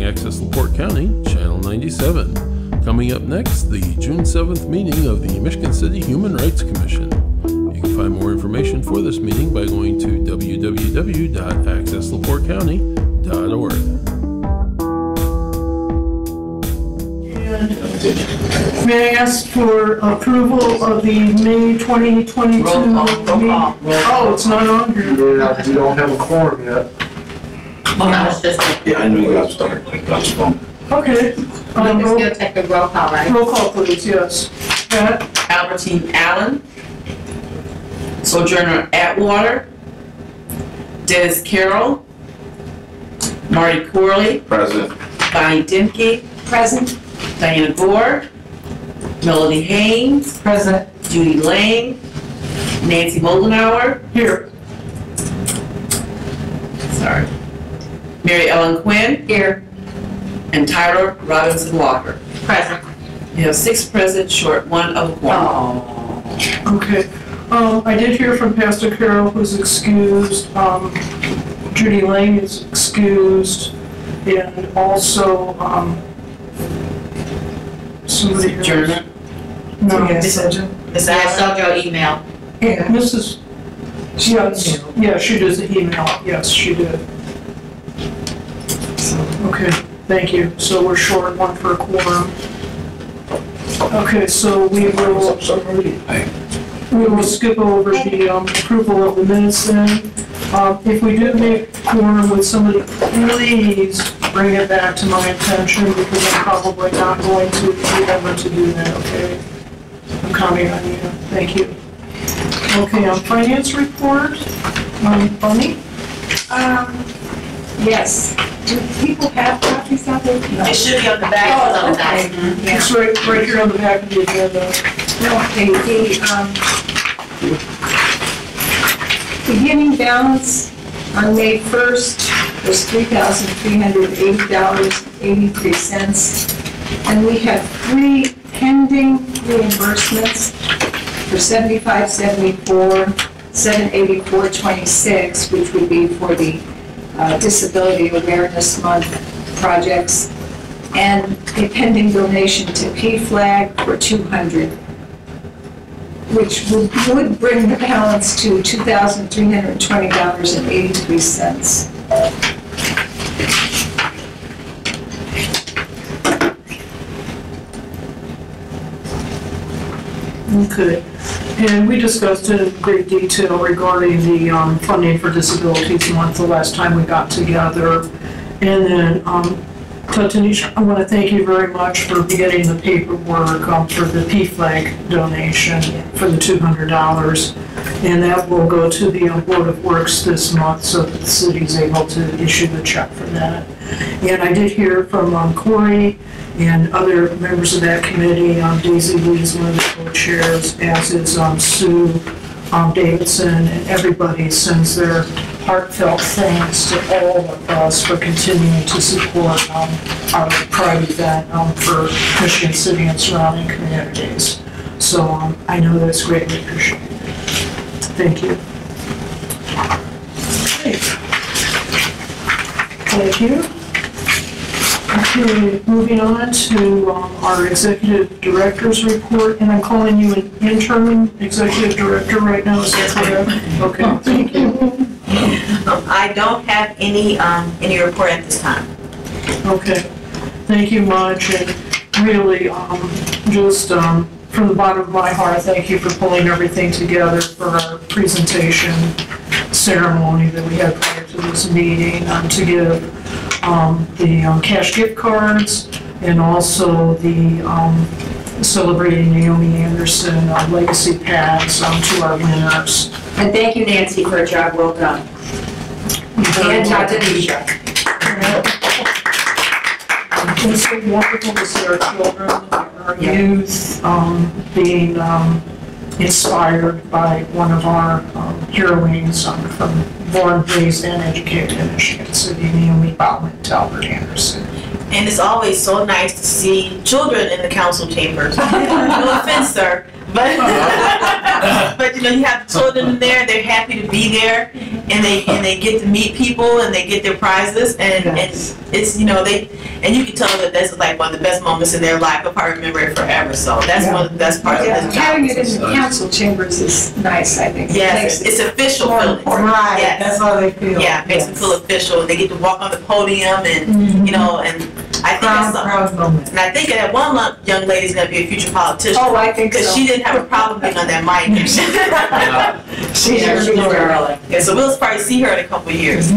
Access LaPorte County, Channel 97. Coming up next, the June 7th meeting of the Michigan City Human Rights Commission. You can find more information for this meeting by going to www.accesslaportecounty.org. May I ask for approval of the May 2022 Roll call. Oh, it's not on here. Yeah, we don't have a quorum yet. Oh, no, it's just Yeah, I knew you got to start. That's fine. Okay. just gonna take a roll call, right? Roll call, please, yes. Pat? Albertine Allen, Sojourner Atwater, Dennis Carroll, Marty Corley, Present. Bonnie Dimke, Present. Diana Gore, Melody Haynes, Present. Judy Lane, Nancy Moldenauer, Here. sorry, Mary Ellen Quinn, Here. and Tyler Robinson Walker. Present. You have 6 present, short 1 of a quorum. Okay. I did hear from Pastor Carroll, who's excused. Judy Lane is excused. And also, somebody else. Sojourner. No, Miss Allen. I saw your email. Mrs. Yes, yeah, she does the email. Yes, she did. Okay, thank you. So we're short 1 for a quorum. Okay, so we will skip over the approval of the minutes then. If we do make quorum, would somebody please bring it back to my attention, because I'm probably not going to remember to do that, okay? I'm counting on you. Thank you. Okay, on finance report, Bonnie? Yes. Do people have copies of it? It should be on the back. Oh, okay. Yeah. It's right here on the back of the agenda. Okay, the beginning balance on May 1st was $3,380.83. And we have 3 pending reimbursements for $75.74, $784.26, which would be for the Disability Awareness Month projects, and a pending donation to PFLAG for $200, which would bring the balance to $2,320.83. Okay, and we discussed in great detail regarding the funding for Disabilities Month the last time we got together. And then, Tanisha, I want to thank you very much for getting the paperwork for the PFLAG donation for the $200. And that will go to the Board of Works this month so that the city's able to issue the check for that. And I did hear from Corey and other members of that committee. Daisy Lee is one of the co-chairs, as is Sue Davidson, and everybody sends their heartfelt thanks to all of us for continuing to support our Pride event for Michigan City and surrounding communities. So I know that's greatly appreciated. Thank you. Okay. Thank you. Okay, moving on to our executive director's report, and I'm calling you an interim executive director right now, is that correct? Okay, thank you. I don't have any report at this time. Okay, thank you much, and really, just from the bottom of my heart, thank you for pulling everything together for our presentation ceremony that we had prior to this meeting, to give the cash gift cards, and also the celebrating Naomi Anderson legacy pads to our winners. And thank you, Nancy, for a job well done. And Tanisha. It's so wonderful to see our children, our youth being inspired by one of our heroines from born, raised, and educated in Michigan City, Naomi Talbert Anderson. And it's always so nice to see children in the council chambers. No offense, sir, But you know, you have children in there, they're happy to be there, and they get to meet people, and they get their prizes, and it's, you know, and you can tell that that's like one of the best moments in their life. They'll probably remember it forever, so that's one of the best parts of this job. Having it in the council chambers is nice, I think. Yes, it's official feeling. Right, Yes. that's how they feel. Yeah, it makes them feel official. They get to walk on the podium, and you know, and I think that's something. Proud moment. And I think that one young lady's gonna be a future politician. Oh, I think Because so. she didn't have a problem being on that mic. She's darling. Yeah, so we'll probably see her in a couple of years.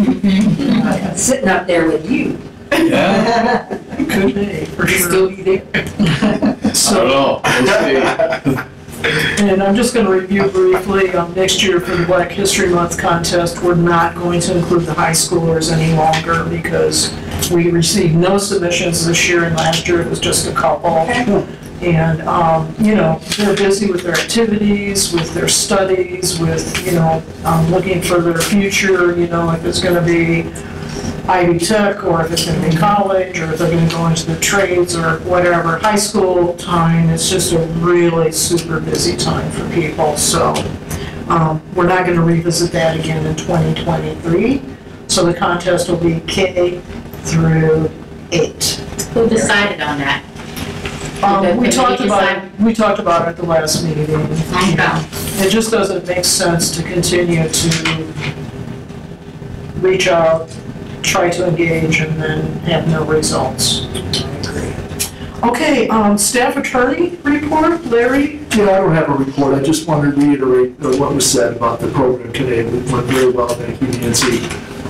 Sitting up there with you. Yeah, Could be, for sure. Still be there. I don't So, know, we'll see. and I'm just gonna review briefly, next year for the Black History Month contest, we're not going to include the high schoolers any longer because we received no submissions this year, and last year it was just a couple. And, you know, they're busy with their activities, with their studies, with, you know, looking for their future, you know, if it's gonna be Ivy Tech, or if it's gonna be college, or if they're gonna go into the trades or whatever. High school time, it's just a really super busy time for people, so, we're not gonna revisit that again in 2023. So the contest will be K through 8. Who decided on that? We talked about it at the last meeting. It just doesn't make sense to continue to reach out, try to engage, and then have no results. Okay, staff attorney report, Larry? Yeah, I don't have a report. I just wanted to reiterate what was said about the program today. It went very well, thank you, Nancy.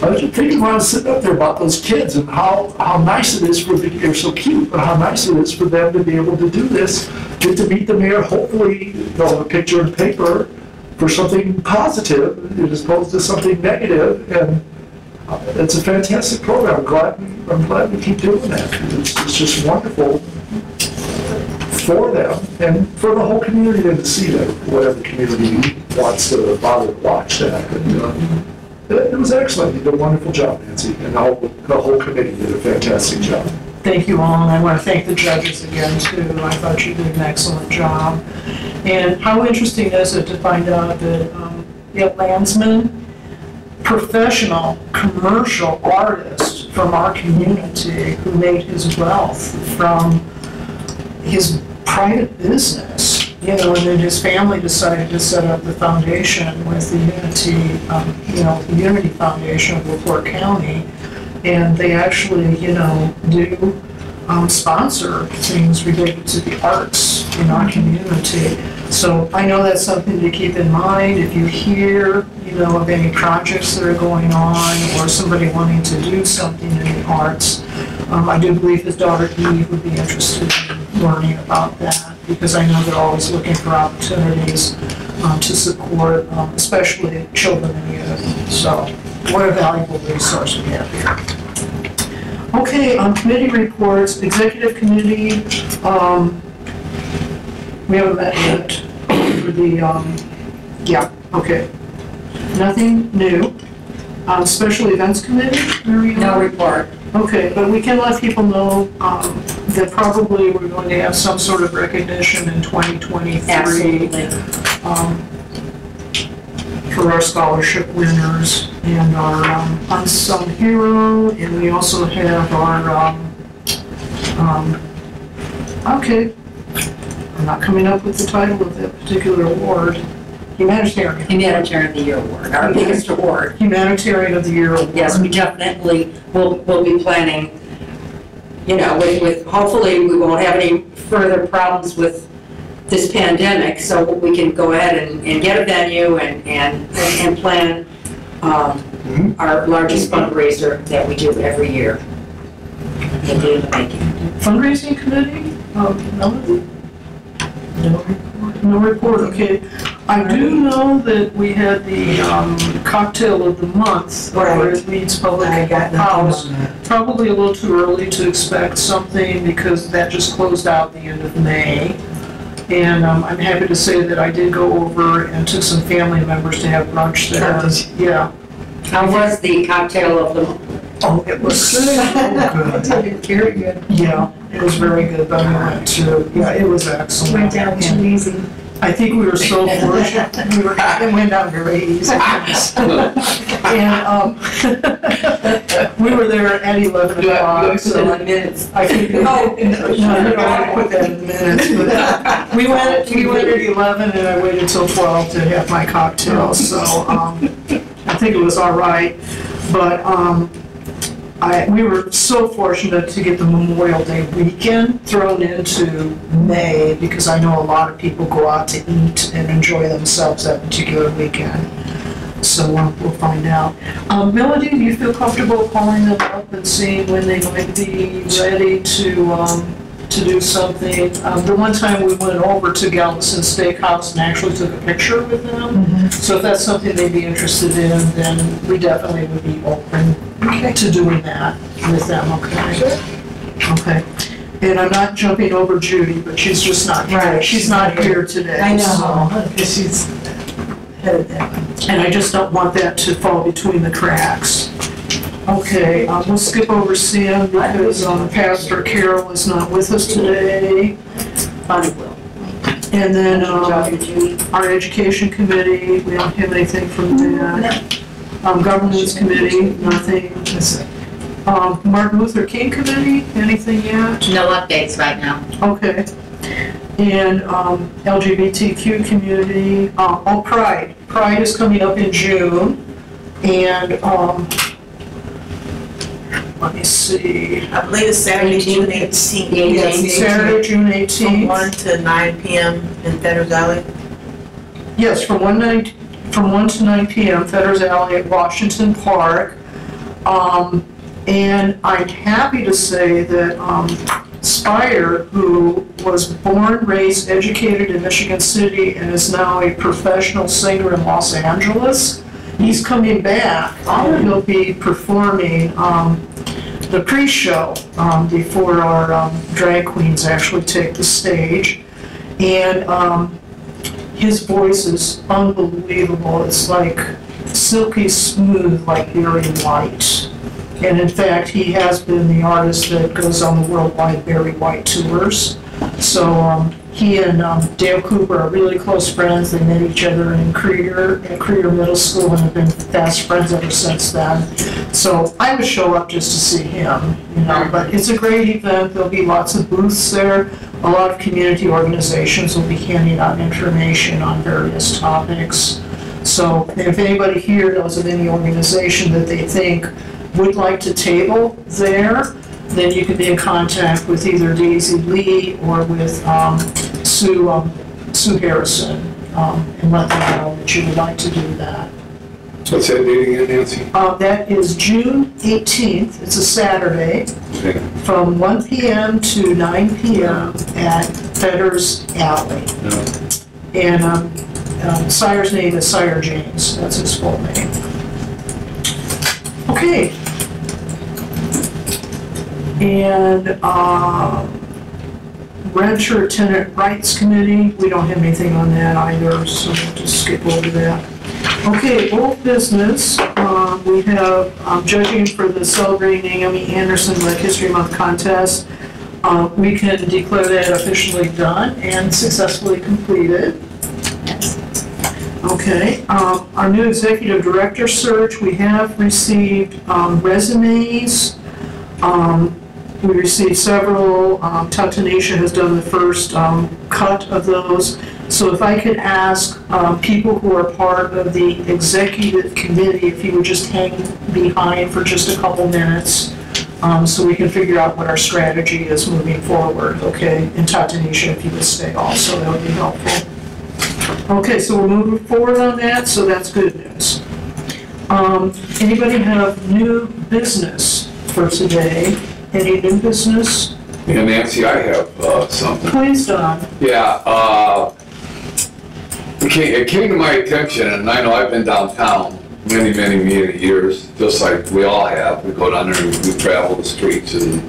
I was just thinking while I was sitting up there about those kids and how nice it is they're so cute, but how nice it is for them to be able to do this, get to meet the mayor, hopefully they'll have a picture in paper for something positive as opposed to something negative, and it's a fantastic program. I'm glad we keep doing that. It's just wonderful for them and for the whole community to see that, whatever community wants to bother to watch that. And, it was excellent. You did a wonderful job, Nancy, and the whole committee did a fantastic job. Thank you all, and I want to thank the judges again, too. I thought you did an excellent job. And how interesting is it to find out that Landsman, professional commercial artist from our community who made his wealth from his private business, you know, and then his family decided to set up the foundation with the the Unity Foundation of LaPorte County, and they actually, you know, do sponsor things related to the arts in our community. So I know that's something to keep in mind if you hear, you know, of any projects that are going on or somebody wanting to do something in the arts. I do believe his daughter Eve would be interested in learning about that because I know they're always looking for opportunities to support, especially children and youth. So what a valuable resource we have here. Okay, committee reports, executive committee, we haven't met yet for the, yeah, okay. Nothing new. Special events committee, Mariana? No report. Okay, but we can let people know that probably we're going to have some sort of recognition in 2023. Absolutely. For our scholarship winners and our unsung hero, and we also have our, okay, I'm not coming up with the title of that particular award. Humanitarian. Humanitarian of the Year Award, our biggest award. Humanitarian of the Year Award. Yes, we definitely will be planning, you know, with hopefully we won't have any further problems with this pandemic, so we can go ahead and get a venue and plan our largest fundraiser that we do every year. Fundraising committee? Melody? No report. No report, okay. I do know that we had the cocktail of the month over at Leeds Public House. Probably a little too early to expect something because that just closed out the end of May. And I'm happy to say that I did go over and took some family members to have brunch there. Yeah. How was the cocktail of the month? Oh, it was so good. Very good. Yeah, it was very good, but we went to, yeah, it was excellent. Went down too easy. I think we were so fortunate. It went down to raise. And we were there at 11 o'clock. So minutes. I think, no, you don't want to put that in the minutes. But we went at 11 and I waited till 12 to have my cocktail. So I think it was all right. But we were so fortunate to get the Memorial Day weekend thrown into May because I know a lot of people go out to eat and enjoy themselves that particular weekend. So we'll find out. Melody, do you feel comfortable calling them up and seeing when they might be ready to do something? The one time we went over to Galveston Steakhouse and actually took a picture with them. So if that's something they'd be interested in, then we definitely would be open to doing that with them, okay? Sure. Okay. And I'm not jumping over Judy, but she's just not here. Right. She's not here today. I know, So. because she's headed that way. And I just don't want that to fall between the cracks. Okay, we'll skip over Sam because Pastor Carol is not with us today. Bonnie will. And then our education committee, we don't have anything from that. Governance committee, nothing. Martin Luther King committee, anything yet? No updates right now. Okay. And LGBTQ community, Pride. Pride is coming up in June. And let me see. I believe it's Saturday, June 18th. Saturday, June From 18th. 1 to 9 p.m. in Fetters Alley. Yes, from 1 to 9 p.m., Fetters Alley at Washington Park. And I'm happy to say that Spire, who was born, raised, educated in Michigan City and is now a professional singer in Los Angeles, he's coming back. He'll be performing the pre-show before our drag queens actually take the stage. And his voice is unbelievable. It's like silky smooth, like Barry White. And in fact, he has been the artist that goes on the worldwide Barry White tours. So he and Dale Cooper are really close friends. They met each other in Creeder, at Creeder Middle School, and have been fast friends ever since then. So I would show up just to see him, you know. But it's a great event. There'll be lots of booths there. A lot of community organizations will be handing out information on various topics. So if anybody here knows of any organization that they think would like to table there, then you can be in contact with either Daisy Lee or with Sue Harrison and let them know that you would like to do that. What's that date again, Nancy? That is June 18th. It's a Saturday Okay. from 1 p.m. to 9 p.m. at Fetters Alley. Yeah. And Sire's name is Sire James. That's his full name. Okay. And Renter Tenant Rights Committee, we don't have anything on that either, so we'll just skip over that. Okay, old business, we have judging for the Celebrating Naomi Anderson Black History Month contest. We can declare that officially done and successfully completed. Okay, our new executive director search, we have received resumes. We received several. Tatanisha has done the first cut of those. So if I could ask people who are part of the executive committee, if you would just hang behind for just a couple minutes so we can figure out what our strategy is moving forward, okay? And Tatanisha, if you would stay also, that would be helpful. Okay, so we're moving forward on that, so that's good news. Anybody have new business for today? Any new business? Yeah, Nancy, I have something. Please, Don. Yeah, it came to my attention, and I know I've been downtown many years, just like we all have. We go down there and we travel the streets and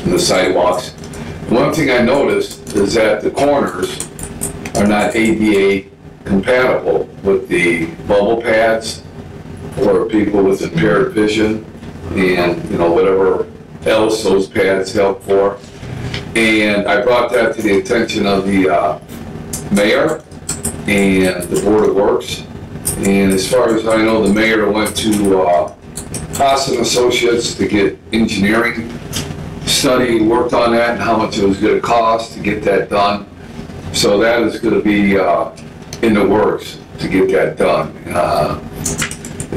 the sidewalks. One thing I noticed is that the corners are not ADA compatible with the bubble pads for people with impaired vision and, you know, whatever else those pads help for. And I brought that to the attention of the mayor, and the Board of Works. And as far as I know, the mayor went to Haas and Associates to get engineering study worked on that and how much it was going to cost to get that done. So that is going to be in the works to get that done.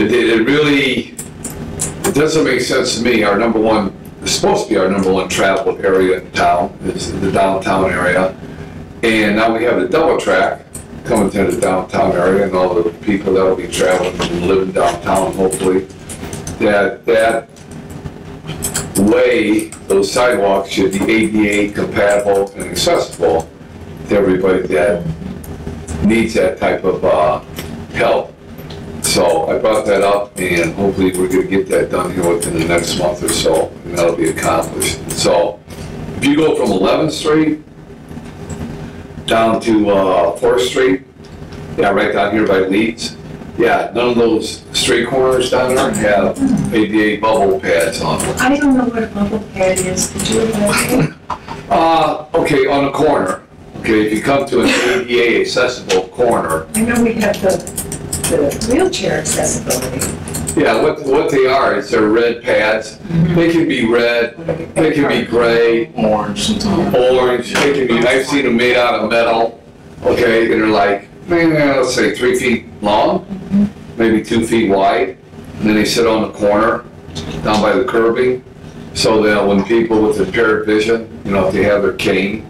It doesn't make sense to me. It's supposed to be our number one travel area in town, is the downtown area. And now we have the double track coming to the downtown area, and all the people that will be traveling and living downtown, hopefully. That way, those sidewalks should be ADA compatible and accessible to everybody that needs that type of help. So I brought that up, and hopefully we're going to get that done here within the next month or so, and that'll be accomplished. So if you go from 11th Street down to 4th Street, yeah, right down here by Leeds, yeah, none of those street corners down there have ADA bubble pads on them. I don't know what a bubble pad is. Could you elaborate? Okay, on the corner. Okay, if you come to an ADA accessible corner, I know we have the wheelchair accessibility. yeah, what they are is they're red pads. They can be red, they can be gray, Orange. orange, they can be, I've seen them made out of metal, okay, and they're like, let's say 3 feet long, maybe 2 feet wide, and then they sit on the corner, down by the curbing, so that when people with impaired vision, you know, if they have their cane,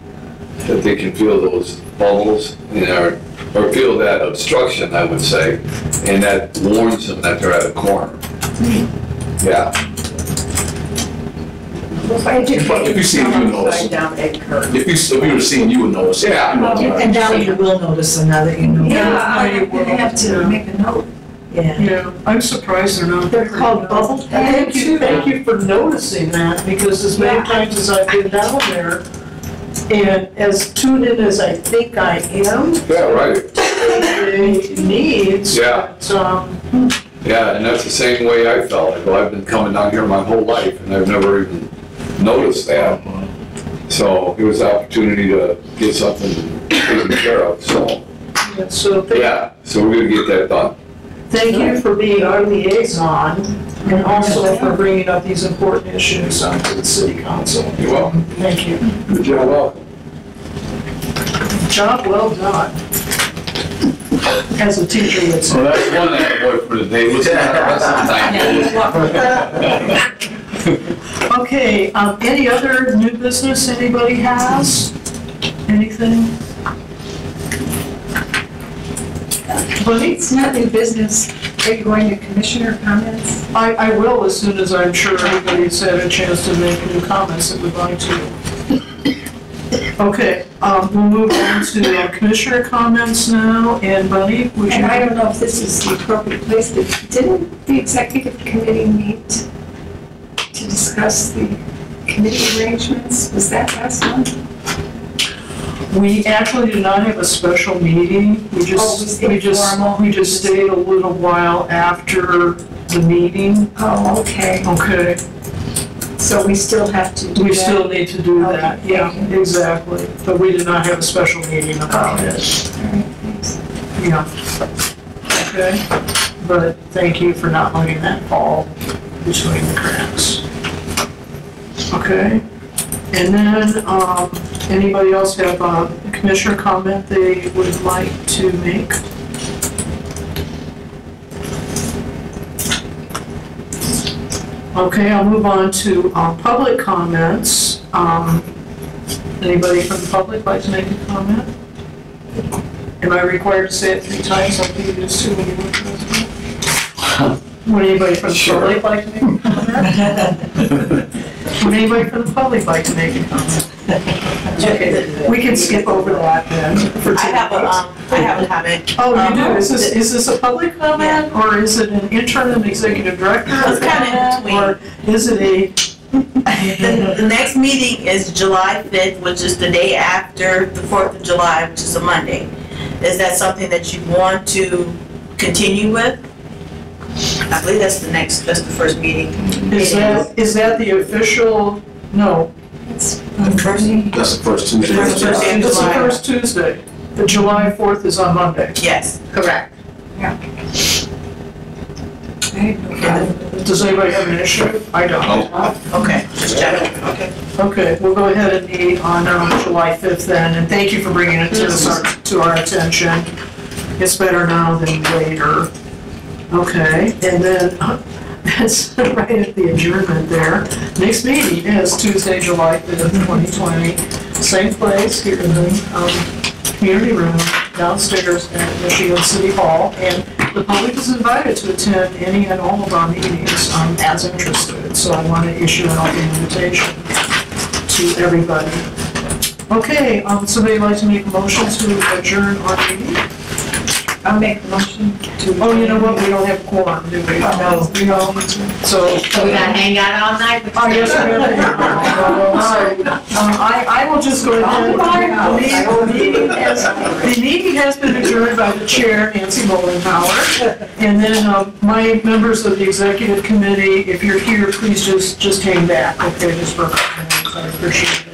that they can feel those bubbles, you know, or feel that obstruction, I would say, and that warns them that they're at a corner. Yeah. If you see it, you notice. If you were seeing, you would notice. Yeah. And now you will notice them now that you know. Yeah, I'm gonna have to make a note. Yeah. Yeah, I'm surprised they're not. They're called bubble pads. Thank you for noticing that, because as many times as I've been down there, and as tuned in as I think I am, Yeah, right. it needs, Yeah. but, Yeah, and that's the same way I felt. I go, I've been coming down here my whole life, and I've never even noticed that. So it was an opportunity to get something taken care of, so, so yeah, so we're gonna get that done. thank you for being our liaison, and also for bringing up these important issues to the city council. You're welcome. Thank you. Good job. Welcome. Job well done. As a teacher would So say. that's one attaboy for today. Listen to the rest of the time. Okay, any other new business anybody has? Anything? Bunny? It's not new business. Are you going to commissioner comments? I will as soon as I'm sure everybody's had a chance to make new comments that would like to. Okay, we'll move on to commissioner comments now, and Bunny, would And you? I don't know if this is the appropriate place, but didn't the executive committee meet to discuss the committee arrangements? Was that last month? We actually did not have a special meeting. We just stayed a little while after the meeting. Oh, okay. Okay, So we still have to do that? we still need to do that, Okay, yeah, thank you. exactly. But we did not have a special meeting about it, All right, thanks. yeah. Okay, but thank you for not letting that fall between the cracks. Okay, and then, anybody else have a commissioner comment they would like to make? Okay, I'll move on to public comments. Anybody from the public like to make a comment? Am I required to say it 3 times like you used to when you were president? Would anybody from the public like to make a comment? Would anybody from the public like to make a comment? Okay, we can skip over that then for I have a comment. Oh, you do? Is this a public comment, or is it an interim executive director? It's kind of in Or is it a? The next meeting is July 5th, which is the day after the 4th of July, which is a Monday. Is that something that you want to continue with? I believe that's the first meeting. Is that the official? No. It's The first. That's the first Tuesday. First Tuesday. It's the first Tuesday. The July 4th is on Monday. Yes. Correct. Does anybody have an issue? I don't. Okay, just checking, okay. Okay, we'll go ahead and meet on July 5th then, and thank you for bringing it to our attention. It's better now than later. Okay, and then, that's right at the adjournment there. Next meeting is Tuesday, July 5th, 2020. Same place, here in the community room downstairs at Michigan City Hall. And the public is invited to attend any and all of our meetings as interested. So I want to issue an open invitation to everybody. Okay, somebody like to make a motion to adjourn our meeting? I'll make the motion to. Oh, you know what, we don't have quorum, do we? No. We don't, so. So we gotta hang out all night? Oh, yes, we have. I will just go ahead. The meeting has been adjourned by the chair, Nancy Mollenhauer. And then my members of the executive committee, if you're here, please just hang back, okay, just for a couple minutes. I appreciate it.